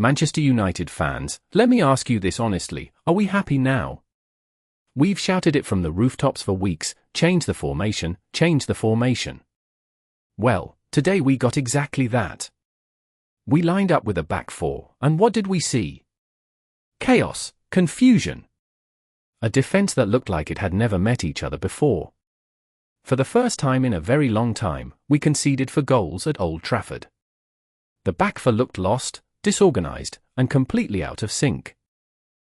Manchester United fans, let me ask you this honestly, are we happy now? We've shouted it from the rooftops for weeks, change the formation, change the formation. Well, today we got exactly that. We lined up with a back four, and what did we see? Chaos, confusion. A defense that looked like it had never met each other before. For the first time in a very long time, we conceded for goals at Old Trafford. The back four looked lost, disorganized, and completely out of sync.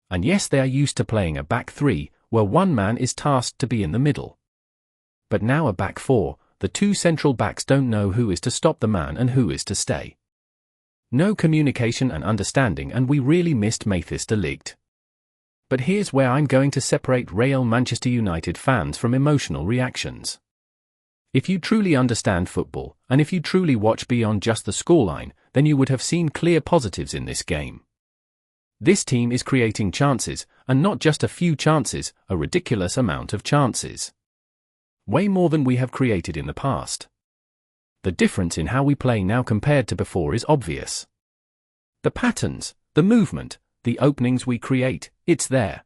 And yes, they are used to playing a back three, where one man is tasked to be in the middle. But now a back four, the two central backs don't know who is to stop the man and who is to stay. No communication and understanding, and we really missed Matthijs de Ligt. But here's where I'm going to separate real Manchester United fans from emotional reactions. If you truly understand football, and if you truly watch beyond just the scoreline, then you would have seen clear positives in this game. This team is creating chances, and not just a few chances, a ridiculous amount of chances. Way more than we have created in the past. The difference in how we play now compared to before is obvious. The patterns, the movement, the openings we create, it's there.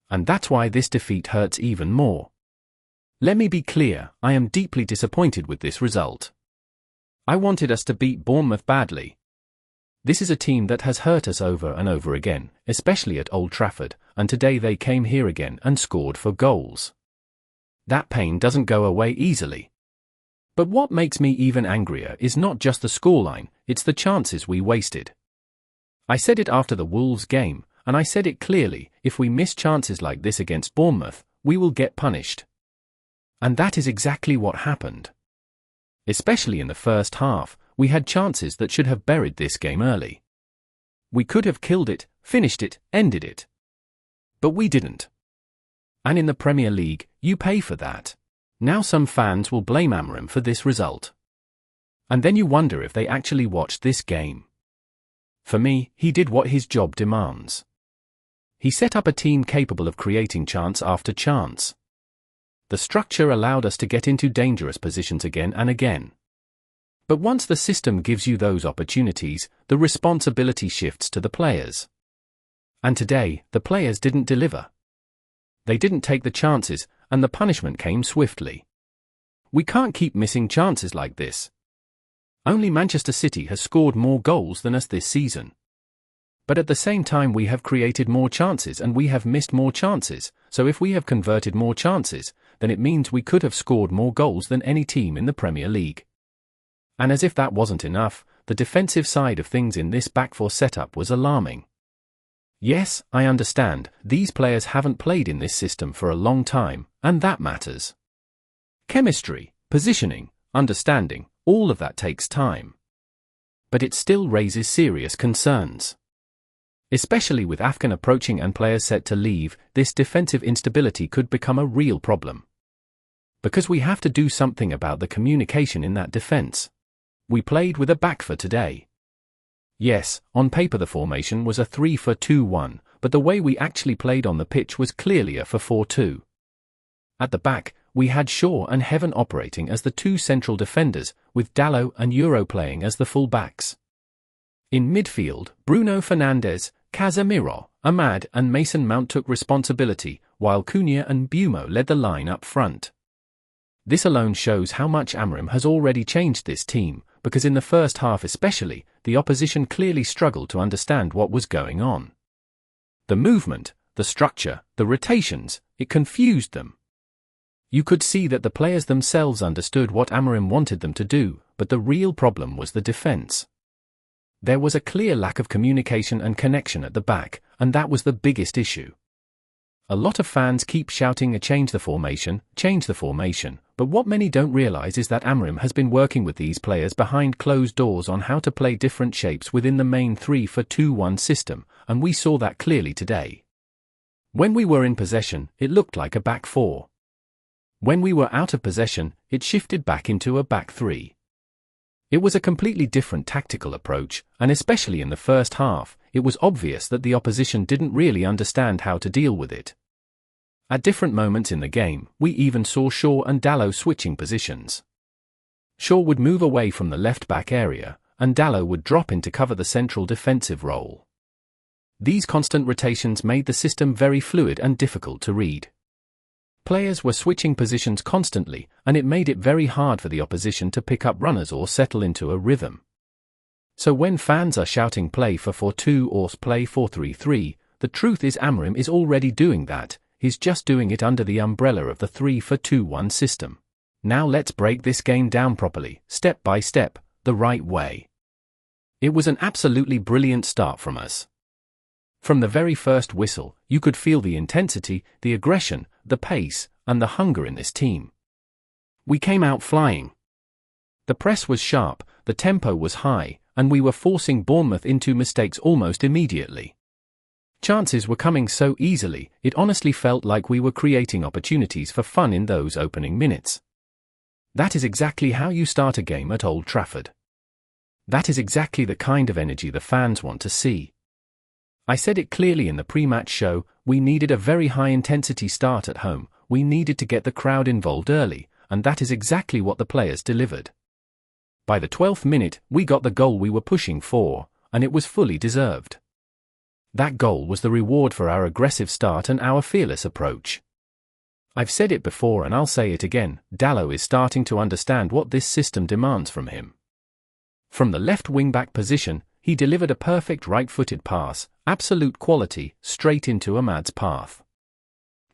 And that's why this defeat hurts even more. Let me be clear, I am deeply disappointed with this result. I wanted us to beat Bournemouth badly. This is a team that has hurt us over and over again, especially at Old Trafford, and today they came here again and scored 4 goals. That pain doesn't go away easily. But what makes me even angrier is not just the scoreline, it's the chances we wasted. I said it after the Wolves game, and I said it clearly, if we miss chances like this against Bournemouth, we will get punished. And that is exactly what happened. Especially in the first half, we had chances that should have buried this game early. We could have killed it, finished it, ended it. But we didn't. And in the Premier League, you pay for that. Now some fans will blame Amorim for this result. And then you wonder if they actually watched this game. For me, he did what his job demands. He set up a team capable of creating chance after chance. The structure allowed us to get into dangerous positions again and again. But once the system gives you those opportunities, the responsibility shifts to the players. And today, the players didn't deliver. They didn't take the chances, and the punishment came swiftly. We can't keep missing chances like this. Only Manchester City has scored more goals than us this season. But at the same time we have created more chances and we have missed more chances, so if we have converted more chances, then it means we could have scored more goals than any team in the Premier League. And as if that wasn't enough, the defensive side of things in this back four setup was alarming. Yes, I understand, these players haven't played in this system for a long time, and that matters. Chemistry, positioning, understanding, all of that takes time. But it still raises serious concerns. Especially with Afghan approaching and players set to leave, this defensive instability could become a real problem. Because we have to do something about the communication in that defense. We played with a back four today. Yes, on paper the formation was a 3-4-2-1, but the way we actually played on the pitch was clearly a 4-4-2. At the back, we had Shaw and Heaven operating as the two central defenders, with Dalot and Euro playing as the full-backs. In midfield, Bruno Fernandes, Casemiro, Ahmad and Mason Mount took responsibility, while Cunha and Bumo led the line up front. This alone shows how much Amorim has already changed this team, because in the first half especially, the opposition clearly struggled to understand what was going on. The movement, the structure, the rotations, it confused them. You could see that the players themselves understood what Amorim wanted them to do, but the real problem was the defense. There was a clear lack of communication and connection at the back, and that was the biggest issue. A lot of fans keep shouting change the formation, but what many don't realize is that Amorim has been working with these players behind closed doors on how to play different shapes within the main 3-4-2-1 system, and we saw that clearly today. When we were in possession, it looked like a back four. When we were out of possession, it shifted back into a back three. It was a completely different tactical approach, and especially in the first half, it was obvious that the opposition didn't really understand how to deal with it. At different moments in the game, we even saw Shaw and Dalot switching positions. Shaw would move away from the left-back area, and Dalot would drop in to cover the central defensive role. These constant rotations made the system very fluid and difficult to read. Players were switching positions constantly, and it made it very hard for the opposition to pick up runners or settle into a rhythm. So when fans are shouting play 4-4-2 or play 4-3-3, the truth is Amorim is already doing that. He's just doing it under the umbrella of the 3-4-2-1 system. Now let's break this game down properly, step by step, the right way. It was an absolutely brilliant start from us. From the very first whistle, you could feel the intensity, the aggression, the pace, and the hunger in this team. We came out flying. The press was sharp, the tempo was high, and we were forcing Bournemouth into mistakes almost immediately. Chances were coming so easily, it honestly felt like we were creating opportunities for fun in those opening minutes. That is exactly how you start a game at Old Trafford. That is exactly the kind of energy the fans want to see. I said it clearly in the pre-match show, we needed a very high-intensity start at home, we needed to get the crowd involved early, and that is exactly what the players delivered. By the 12th minute, we got the goal we were pushing for, and it was fully deserved. That goal was the reward for our aggressive start and our fearless approach. I've said it before and I'll say it again, Dalot is starting to understand what this system demands from him. From the left wing-back position, he delivered a perfect right-footed pass, absolute quality, straight into Ahmad's path.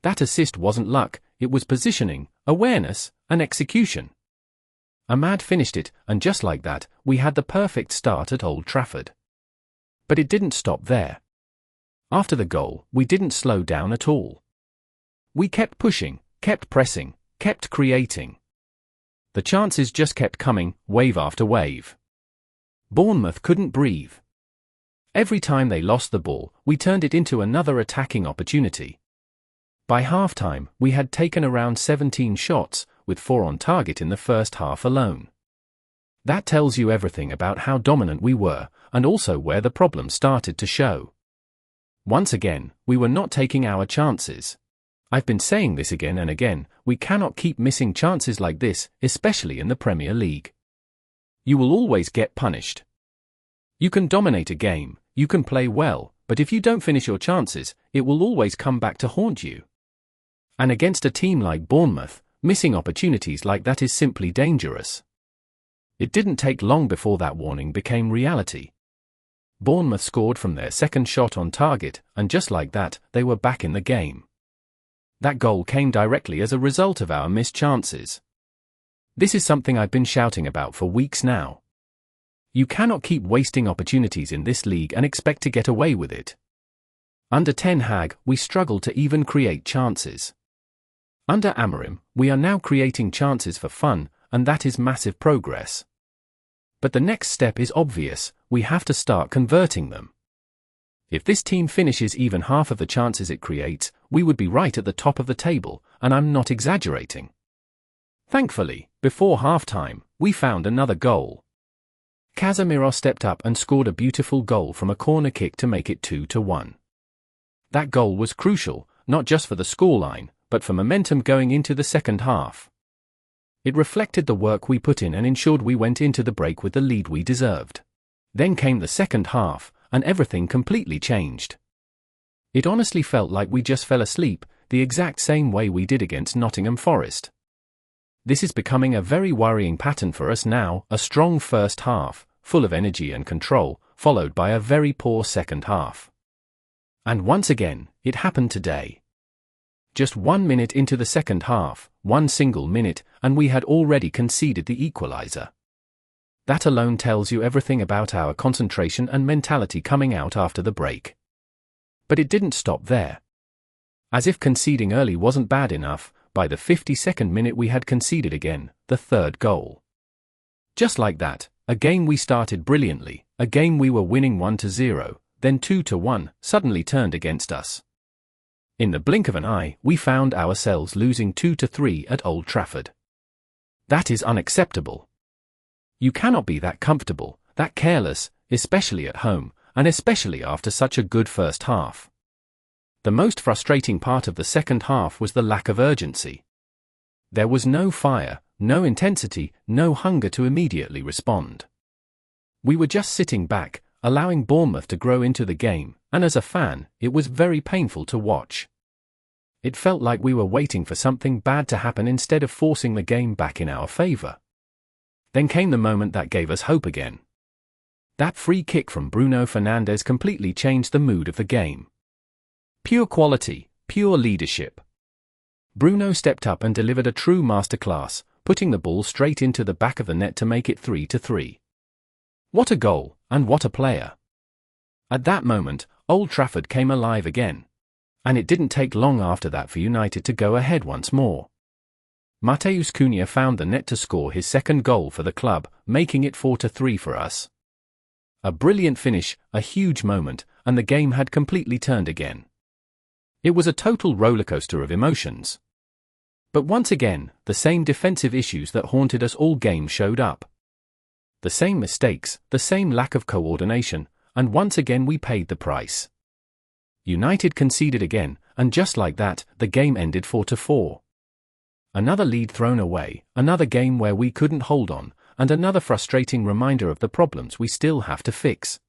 That assist wasn't luck, it was positioning, awareness, and execution. Ahmad finished it, and just like that, we had the perfect start at Old Trafford. But it didn't stop there. After the goal, we didn't slow down at all. We kept pushing, kept pressing, kept creating. The chances just kept coming, wave after wave. Bournemouth couldn't breathe. Every time they lost the ball, we turned it into another attacking opportunity. By half-time, we had taken around 17 shots, with 4 on target in the first half alone. That tells you everything about how dominant we were, and also where the problem started to show. Once again, we were not taking our chances. I've been saying this again and again, we cannot keep missing chances like this, especially in the Premier League. You will always get punished. You can dominate a game, you can play well, but if you don't finish your chances, it will always come back to haunt you. And against a team like Bournemouth, missing opportunities like that is simply dangerous. It didn't take long before that warning became reality. Bournemouth scored from their second shot on target, and just like that, they were back in the game. That goal came directly as a result of our missed chances. This is something I've been shouting about for weeks now. You cannot keep wasting opportunities in this league and expect to get away with it. Under Ten Hag, we struggled to even create chances. Under Amorim, we are now creating chances for fun, and that is massive progress. But the next step is obvious, we have to start converting them. If this team finishes even half of the chances it creates, we would be right at the top of the table, and I'm not exaggerating. Thankfully, before half-time, we found another goal. Casemiro stepped up and scored a beautiful goal from a corner kick to make it 2-1. That goal was crucial, not just for the scoreline, but for momentum going into the second half. It reflected the work we put in and ensured we went into the break with the lead we deserved. Then came the second half, and everything completely changed. It honestly felt like we just fell asleep, the exact same way we did against Nottingham Forest. This is becoming a very worrying pattern for us now, a strong first half, full of energy and control, followed by a very poor second half. And once again, it happened today. Just 1 minute into the second half, one single minute, and we had already conceded the equalizer. That alone tells you everything about our concentration and mentality coming out after the break. But it didn't stop there. As if conceding early wasn't bad enough, by the 52nd minute we had conceded again, the third goal. Just like that, a game we started brilliantly, a game we were winning 1-0, then 2-1, suddenly turned against us. In the blink of an eye, we found ourselves losing 2-3 at Old Trafford. That is unacceptable. You cannot be that comfortable, that careless, especially at home, and especially after such a good first half. The most frustrating part of the second half was the lack of urgency. There was no fire, no intensity, no hunger to immediately respond. We were just sitting back, allowing Bournemouth to grow into the game, and as a fan, it was very painful to watch. It felt like we were waiting for something bad to happen instead of forcing the game back in our favour. Then came the moment that gave us hope again. That free kick from Bruno Fernandes completely changed the mood of the game. Pure quality, pure leadership. Bruno stepped up and delivered a true masterclass, putting the ball straight into the back of the net to make it 3-3. What a goal, and what a player. At that moment, Old Trafford came alive again. And it didn't take long after that for United to go ahead once more. Cunha found the net to score his second goal for the club, making it 4-3 for us. A brilliant finish, a huge moment, and the game had completely turned again. It was a total rollercoaster of emotions. But once again, the same defensive issues that haunted us all game showed up. The same mistakes, the same lack of coordination, and once again we paid the price. United conceded again, and just like that, the game ended 4-4. Another lead thrown away, another game where we couldn't hold on, and another frustrating reminder of the problems we still have to fix.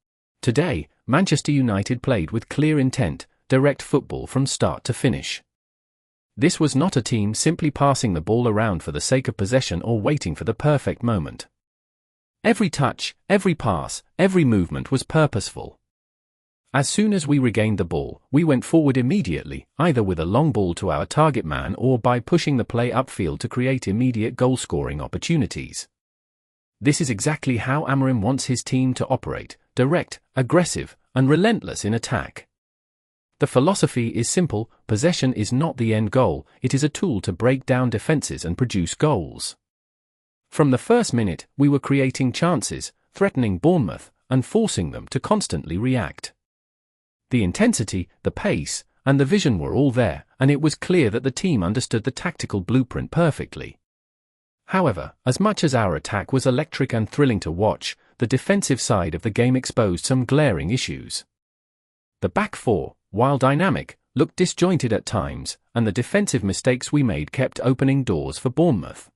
Today, Manchester United played with clear intent, direct football from start to finish. This was not a team simply passing the ball around for the sake of possession or waiting for the perfect moment. Every touch, every pass, every movement was purposeful. As soon as we regained the ball, we went forward immediately, either with a long ball to our target man or by pushing the play upfield to create immediate goal-scoring opportunities. This is exactly how Amorim wants his team to operate: direct, aggressive, and relentless in attack. The philosophy is simple: possession is not the end goal, it is a tool to break down defenses and produce goals. From the first minute, we were creating chances, threatening Bournemouth, and forcing them to constantly react. The intensity, the pace, and the vision were all there, and it was clear that the team understood the tactical blueprint perfectly. However, as much as our attack was electric and thrilling to watch, the defensive side of the game exposed some glaring issues. The back four, while dynamic, looked disjointed at times, and the defensive mistakes we made kept opening doors for Bournemouth.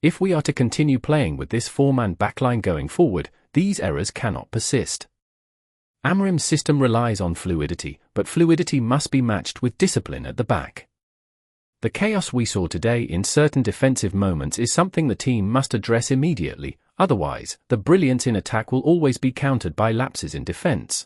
If we are to continue playing with this four-man backline going forward, these errors cannot persist. Amorim's system relies on fluidity, but fluidity must be matched with discipline at the back. The chaos we saw today in certain defensive moments is something the team must address immediately, otherwise, the brilliance in attack will always be countered by lapses in defense.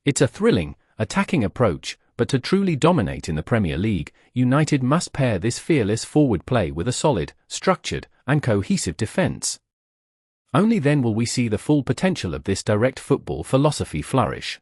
It's a thrilling, attacking approach, but to truly dominate in the Premier League, United must pair this fearless forward play with a solid, structured, and cohesive defense. Only then will we see the full potential of this direct football philosophy flourish.